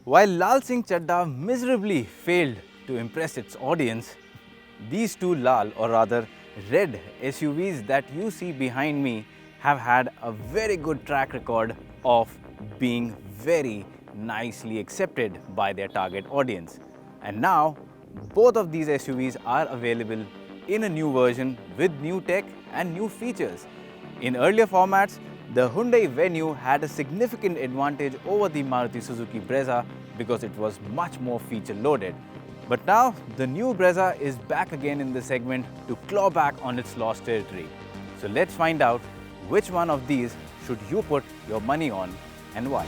While Lal Singh Chadda miserably failed to impress its audience, these two Lal, or rather red SUVs that you see behind me have had a very good track record of being very nicely accepted by their target audience. And now both of these SUVs are available in a new version with new tech and new features. In earlier formats, the Hyundai Venue had a significant advantage over the Maruti Suzuki Brezza because it was much more feature loaded. But now the new Brezza is back again in the segment to claw back on its lost territory. So let's find out which one of these should you put your money on and why.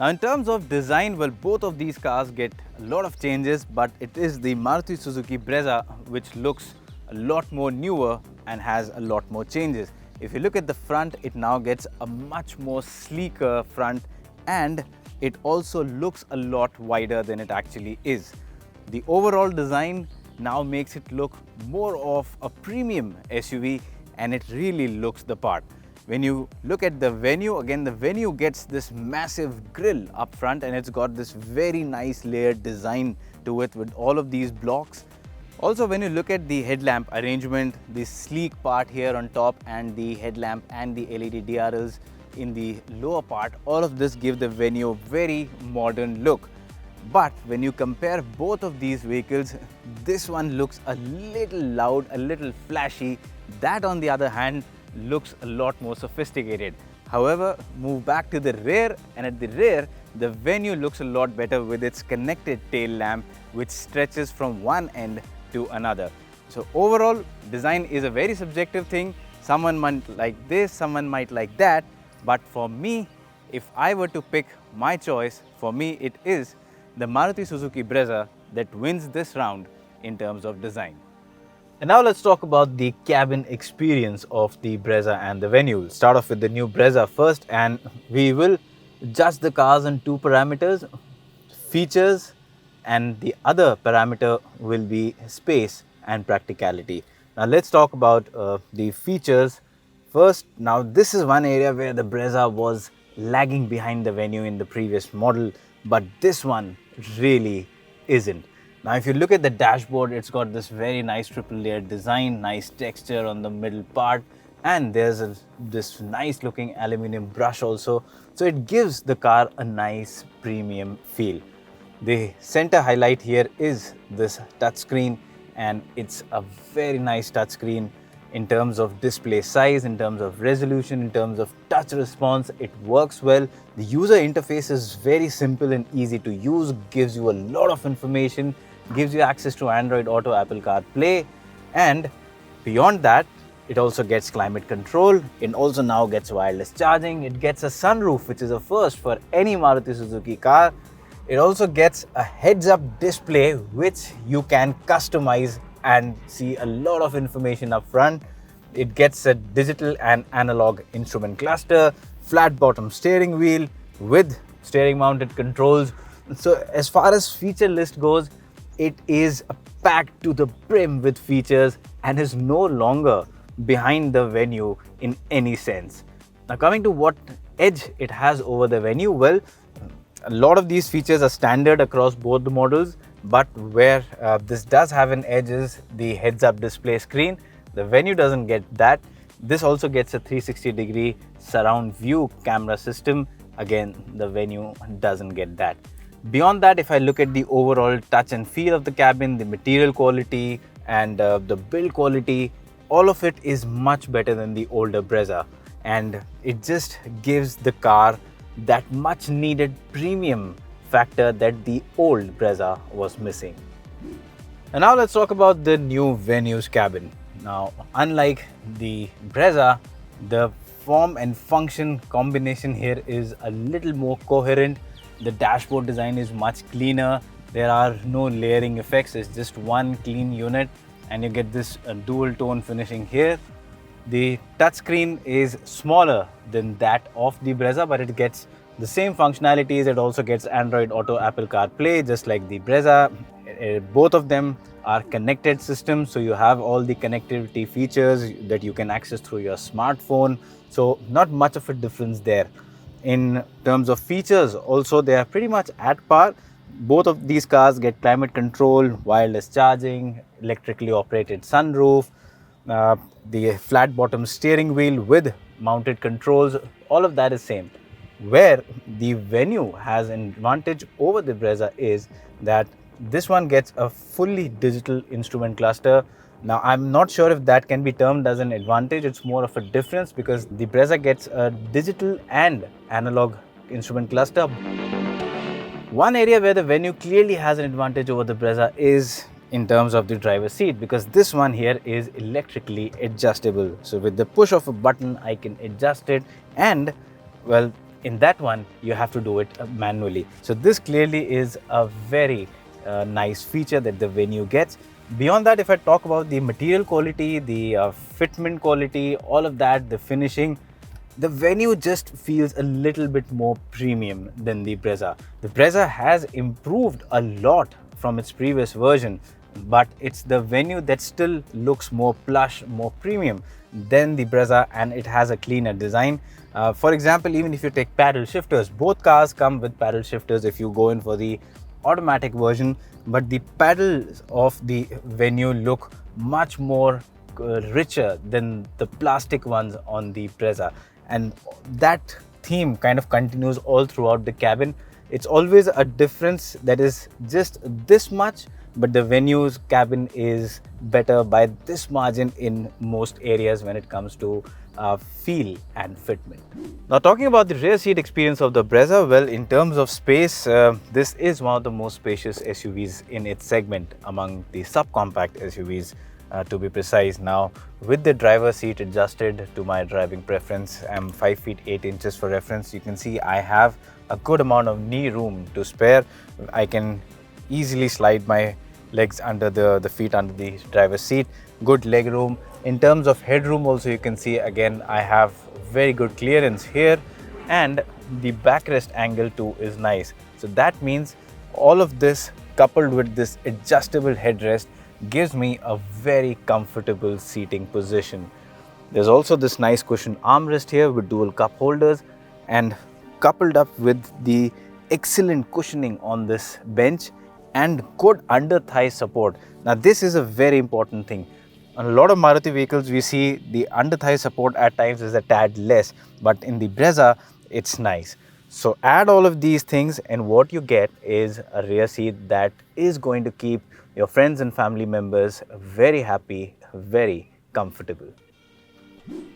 Now in terms of design, well, both of these cars get a lot of changes, but it is the Maruti Suzuki Brezza which looks a lot more newer and has a lot more changes. If you look at the front, it now gets a much more sleeker front and it also looks a lot wider than it actually is. The overall design now makes it look more of a premium SUV and it really looks the part. When you look at the Venue, again the Venue gets this massive grille up front and it's got this very nice layered design to it with all of these blocks. Also, when you look at the headlamp arrangement, the sleek part here on top and the headlamp and the LED DRLs in the lower part, all of this give the Venue a very modern look. But when you compare both of these vehicles, this one looks a little loud, a little flashy. That on the other hand looks a lot more sophisticated. However, move back to the rear and at the rear, the Venue looks a lot better with its connected tail lamp which stretches from one end to another. So overall, design is a very subjective thing. Someone might like this, someone might like that. But for me, if I were to pick my choice, for me it is the Maruti Suzuki Brezza that wins this round in terms of design. And now let's talk about the cabin experience of the Brezza and the Venue. We'll start off with the new Brezza first and we will judge the cars on two parameters, features, and the other parameter will be space and practicality. Now let's talk about the features first. Now this is one area where the Brezza was lagging behind the Venue in the previous model, but this one really isn't. Now if you look at the dashboard, it's got this very nice triple layered design, nice texture on the middle part, and there's this nice looking aluminum brush also. So it gives the car a nice premium feel. The center highlight here is this touchscreen and it's a very nice touchscreen in terms of display size, in terms of resolution, in terms of touch response. It works well. The user interface is very simple and easy to use, gives you a lot of information, gives you access to Android Auto, Apple CarPlay, and beyond that, it also gets climate control. It also now gets wireless charging. It gets a sunroof, which is a first for any Maruti Suzuki car. It also gets a heads-up display, which you can customize and see a lot of information up front. It gets a digital and analog instrument cluster, flat bottom steering wheel with steering mounted controls. So as far as feature list goes, it is packed to the brim with features and is no longer behind the Venue in any sense. Now coming to what edge it has over the Venue, well, a lot of these features are standard across both the models, but where this does have an edge is the heads-up display screen. The Venue doesn't get that. This also gets a 360-degree surround view camera system. Again, the Venue doesn't get that. Beyond that, if I look at the overall touch and feel of the cabin, the material quality and the build quality, all of it is much better than the older Brezza, and it just gives the car that much needed premium factor that the old Brezza was missing. And now let's talk about the new Venue's cabin. Now, unlike the Brezza, the form and function combination here is a little more coherent. The dashboard design is much cleaner. There are no layering effects. It's just one clean unit and you get this dual tone finishing here. The touchscreen is smaller than that of the Brezza, but it gets The same functionalities, it also gets Android Auto, Apple CarPlay, just like the Brezza. Both of them are connected systems, so you have all the connectivity features that you can access through your smartphone. So not much of a difference there. In terms of features, also they are pretty much at par. Both of these cars get climate control, wireless charging, electrically operated sunroof, the flat bottom steering wheel with mounted controls. All of that is same. Where the Venue has an advantage over the Brezza is that this one gets a fully digital instrument cluster. Now, I'm not sure if that can be termed as an advantage. It's more of a difference because the Brezza gets a digital and analog instrument cluster. One area where the Venue clearly has an advantage over the Brezza is in terms of the driver's seat, because this one here is electrically adjustable. So with the push of a button, I can adjust it, and well, in that one, you have to do it manually. So this clearly is a very nice feature that the Venue gets. Beyond that, if I talk about the material quality, the fitment quality, all of that, the finishing, the Venue just feels a little bit more premium than the Brezza. The Brezza has improved a lot from its previous version, but it's the Venue that still looks more plush, more premium than the Brezza, and it has a cleaner design. For example, even if you take paddle shifters, both cars come with paddle shifters if you go in for the automatic version, but the paddles of the Venue look much more richer than the plastic ones on the Brezza, and that theme kind of continues all throughout the cabin. It's always a difference that is just this much, but the Venue's cabin is better by this margin in most areas when it comes to feel and fitment. Now, talking about the rear seat experience of the Brezza, well, in terms of space, this is one of the most spacious SUVs in its segment among the subcompact SUVs, to be precise. Now, with the driver's seat adjusted to my driving preference, I'm 5 feet 8 inches for reference. You can see I have a good amount of knee room to spare. I can easily slide my legs under the feet under the driver's seat. Good leg room. In terms of headroom also, you can see again I have very good clearance here, and the backrest angle too is nice. So that means all of this coupled with this adjustable headrest gives me a very comfortable seating position. There's also this nice cushion armrest here with dual cup holders, and coupled up with the excellent cushioning on this bench and good under thigh support. Now this is a very important thing. On a lot of Maruti vehicles, we see the under thigh support at times is a tad less, but in the Brezza, it's nice. So add all of these things and what you get is a rear seat that is going to keep your friends and family members very happy, very comfortable.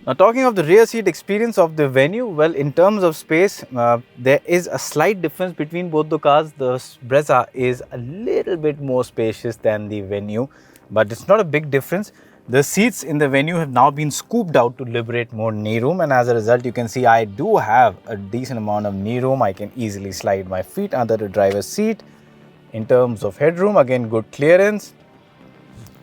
Now, talking of the rear seat experience of the Venue, well, in terms of space, there is a slight difference between both the cars. The Brezza is a little bit more spacious than the Venue, but it's not a big difference. The seats in the Venue have now been scooped out to liberate more knee room, and as a result, you can see I do have a decent amount of knee room. I can easily slide my feet under the driver's seat. In terms of headroom, again, good clearance.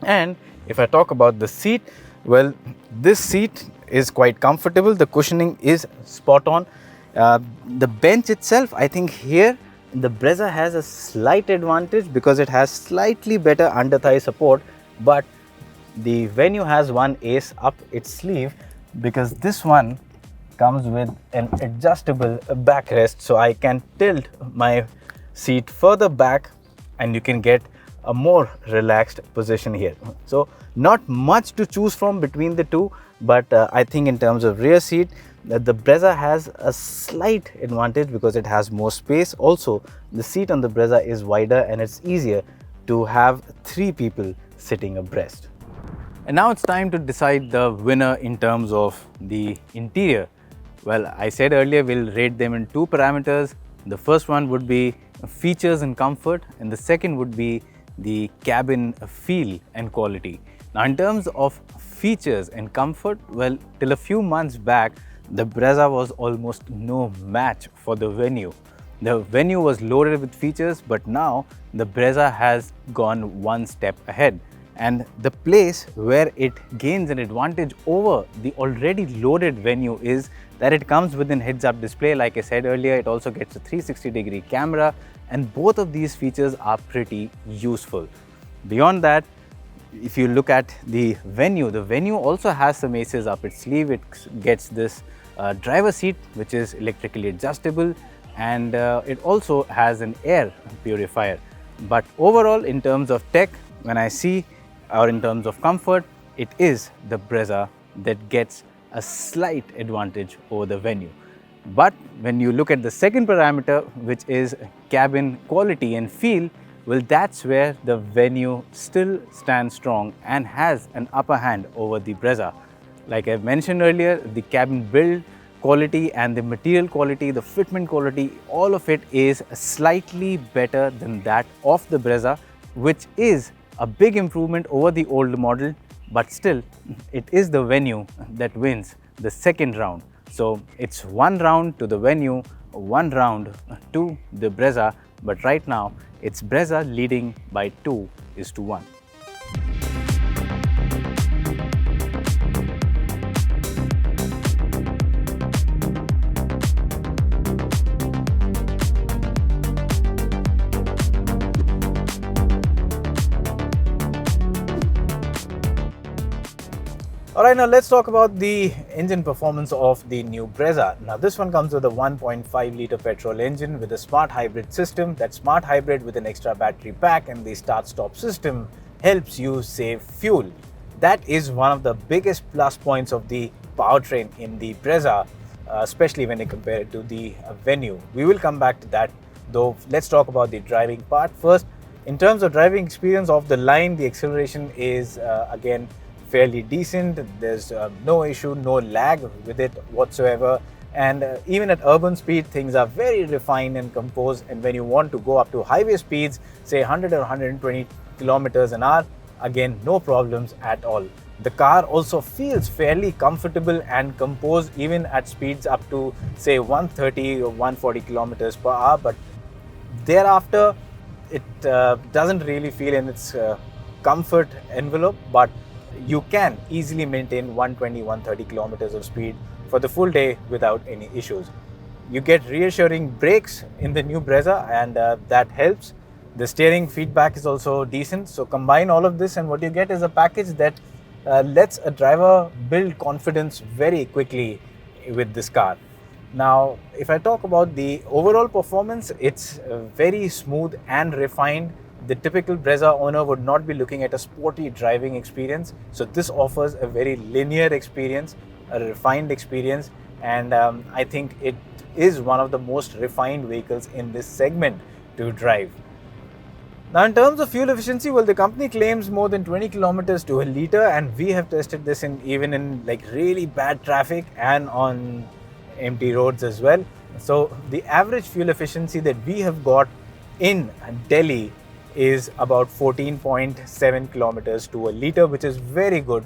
And if I talk about the seat, well, this seat is quite comfortable. The cushioning is spot on. The bench itself, I think here the Brezza has a slight advantage because it has slightly better under thigh support, but the Venue has one ace up its sleeve because this one comes with an adjustable backrest, so I can tilt my seat further back and you can get a more relaxed position here. So not much to choose from between the two, but I think in terms of rear seat, the Brezza has a slight advantage because it has more space. Also, the seat on the Brezza is wider and it's easier to have 3 people sitting abreast. And now it's time to decide the winner in terms of the interior. Well, I said earlier we'll rate them in 2 parameters. The first one would be features and comfort, and the second would be the cabin feel and quality. Now, in terms of features and comfort, well, till a few months back, the Brezza was almost no match for the Venue. The Venue was loaded with features, but now the Brezza has gone one step ahead. And the place where it gains an advantage over the already loaded Venue is that it comes with an heads-up display. Like I said earlier, it also gets a 360-degree camera, and both of these features are pretty useful. Beyond that, if you look at the Venue also has some aces up its sleeve. It gets this driver seat which is electrically adjustable, and it also has an air purifier. But overall, in terms of tech, when I see, or in terms of comfort, it is the Brezza that gets a slight advantage over the Venue. But when you look at the second parameter, which is cabin quality and feel, well, that's where the Venue still stands strong and has an upper hand over the Brezza. Like I mentioned earlier, the cabin build quality and the material quality, the fitment quality, all of it is slightly better than that of the Brezza, which is a big improvement over the old model. But still, it is the Venue that wins the second round. So it's 1 round to the Venue, 1 round to the Brezza, but right now it's Brezza leading by 2:1. Alright, now let's talk about the engine performance of the new Brezza. Now this one comes with a 1.5 litre petrol engine with a smart hybrid system. That smart hybrid with an extra battery pack and the start-stop system helps you save fuel. That is one of the biggest plus points of the powertrain in the Brezza, especially when you compare it to the Venue. We will come back to that, though. Let's talk about the driving part first. In terms of driving experience off the line, the acceleration is again fairly decent. There's no issue, no lag with it whatsoever, and even at urban speed things are very refined and composed. And when you want to go up to highway speeds, say 100 or 120 kilometers an hour, again no problems at all. The car also feels fairly comfortable and composed even at speeds up to say 130 or 140 kilometers per hour, but thereafter it doesn't really feel in its comfort envelope. But you can easily maintain 120-130 kilometers of speed for the full day without any issues. You get reassuring brakes in the new Brezza, and that helps. The steering feedback is also decent. So combine all of this and what you get is a package that lets a driver build confidence very quickly with this car. Now, if I talk about the overall performance, it's very smooth and refined. The typical Brezza owner would not be looking at a sporty driving experience. So this offers a very linear experience, a refined experience, and I think it is one of the most refined vehicles in this segment to drive. Now, in terms of fuel efficiency, well, the company claims more than 20 kilometers to a liter, and we have tested this even in like really bad traffic and on empty roads as well. So the average fuel efficiency that we have got in Delhi is about 14.7 kilometers to a liter, which is very good.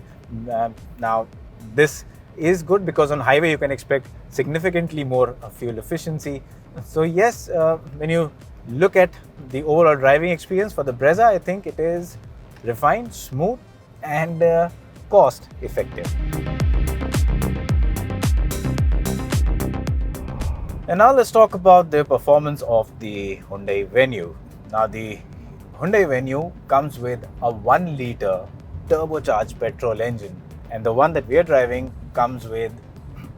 Now, this is good because on highway you can expect significantly more fuel efficiency. So yes, when you look at the overall driving experience for the Brezza, I think it is refined, smooth, and cost effective. And now let's talk about the performance of the Hyundai Venue. Now, the Hyundai Venue comes with a 1 litre turbocharged petrol engine, and the one that we are driving comes with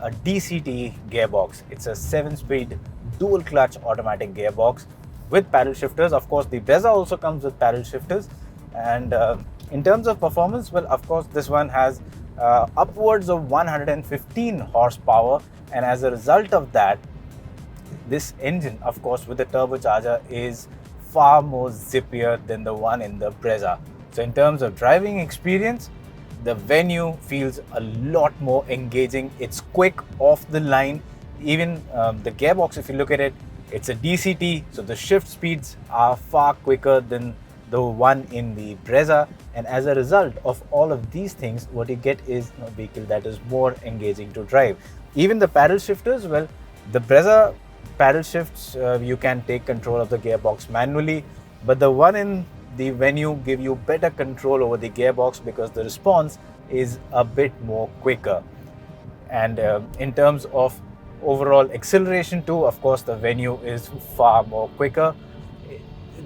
a DCT gearbox. It's a 7-speed dual clutch automatic gearbox with paddle shifters. Of course, the Brezza also comes with paddle shifters. And in terms of performance, well, of course, this one has upwards of 115 horsepower, and as a result of that, this engine, of course, with the turbocharger is far more zippier than the one in the Brezza. So in terms of driving experience, the Venue feels a lot more engaging. It's quick off the line. Even the gearbox, if you look at it, it's a DCT, so the shift speeds are far quicker than the one in the Brezza. And as a result of all of these things, what you get is a vehicle that is more engaging to drive. Even the paddle shifters, well, the Brezza paddle shifts, you can take control of the gearbox manually, but the one in the Venue give you better control over the gearbox because the response is a bit more quicker. And in terms of overall acceleration too, of course, the Venue is far more quicker.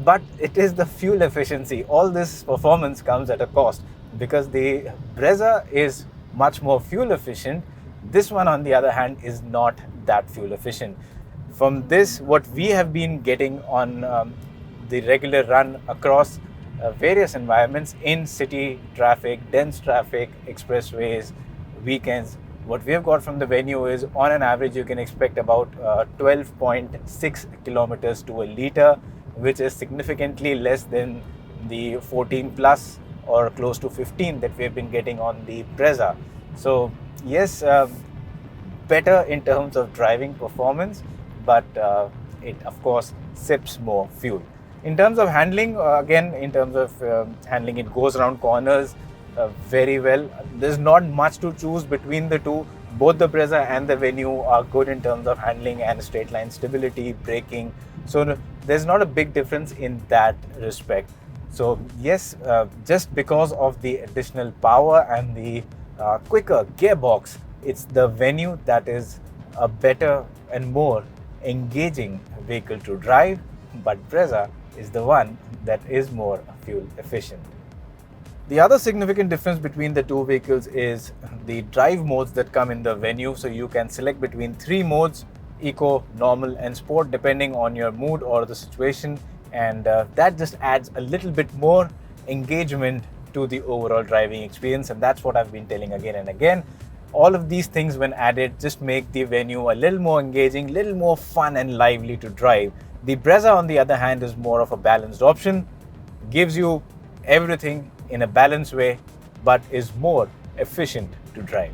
But it is the fuel efficiency. All this performance comes at a cost because the Brezza is much more fuel efficient. This one, on the other hand, is not that fuel efficient. From this, what we have been getting on the regular run across various environments in city traffic, dense traffic, expressways, weekends, what we have got from the Venue is, on an average, you can expect about 12.6 kilometers to a liter, which is significantly less than the 14 plus or close to 15 that we have been getting on the Brezza. So yes, better in terms of driving performance, but it of course sips more fuel. In terms of handling, again, in terms of handling, it goes around corners very well. There's not much to choose between the two. Both the Brezza and the Venue are good in terms of handling and straight line stability, braking. So there's not a big difference in that respect. So yes, just because of the additional power and the quicker gearbox, it's the Venue that is a better and more engaging vehicle to drive, but Brezza is the one that is more fuel efficient. The other significant difference between the two vehicles is the drive modes that come in the Venue. So you can select between 3 modes: Eco, Normal and Sport, depending on your mood or the situation, and that just adds a little bit more engagement to the overall driving experience, and that's what I've been telling again and again. All of these things, when added, just make the Venue a little more engaging, little more fun and lively to drive. The Brezza, on the other hand, is more of a balanced option, gives you everything in a balanced way, but is more efficient to drive.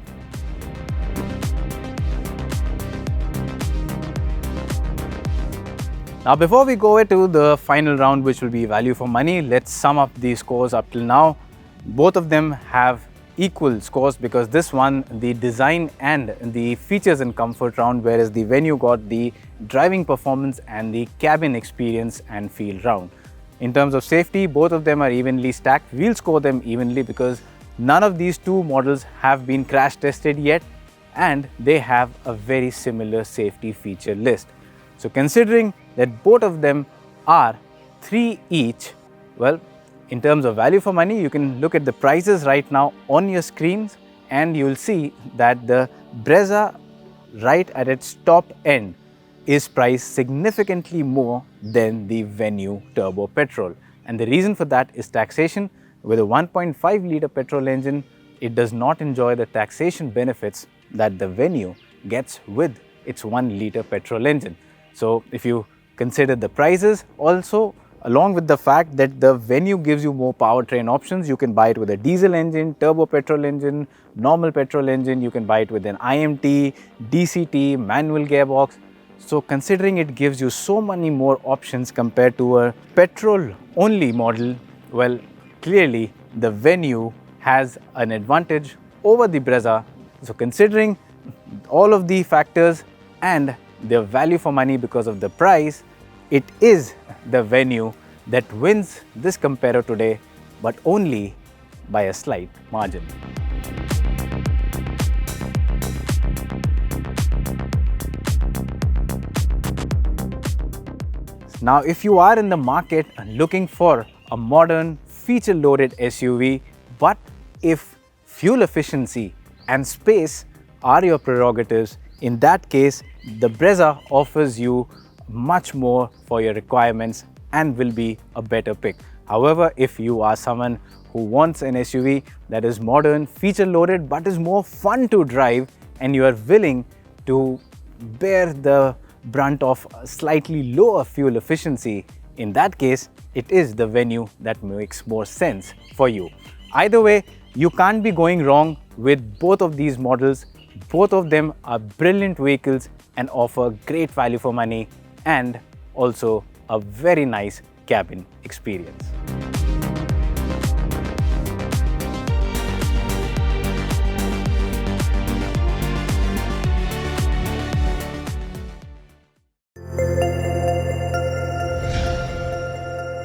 Now, before we go to the final round, which will be value for money, let's sum up the scores up till now. Both of them have equal scores because this one, the design and the features and comfort round, whereas the Venue got the driving performance and the cabin experience and feel round. In terms of safety, both of them are evenly stacked. We'll score them evenly because none of these two models have been crash tested yet, and they have a very similar safety feature list. So considering that both of them are 3 each, well, in terms of value for money, you can look at the prices right now on your screens and you'll see that the Brezza, right at its top end, is priced significantly more than the Venue turbo petrol. And the reason for that is taxation. With a 1.5 litre petrol engine, it does not enjoy the taxation benefits that the Venue gets with its 1 litre petrol engine. So if you consider the prices, also along with the fact that the Venue gives you more powertrain options, you can buy it with a diesel engine, turbo petrol engine, normal petrol engine, you can buy it with an IMT, DCT, manual gearbox. So considering it gives you so many more options compared to a petrol only model, well, clearly the Venue has an advantage over the Brezza. So considering all of the factors and the value for money because of the price, it is the Venue that wins this comparator today, but only by a slight margin. Now, if you are in the market looking for a modern, feature-loaded SUV, but if fuel efficiency and space are your prerogatives, in that case, the Brezza offers you much more for your requirements and will be a better pick. However, if you are someone who wants an SUV that is modern, feature-loaded, but is more fun to drive, and you are willing to bear the brunt of slightly lower fuel efficiency, in that case, it is the Venue that makes more sense for you. Either way, you can't be going wrong with both of these models. Both of them are brilliant vehicles and offer great value for money and also a very nice cabin experience.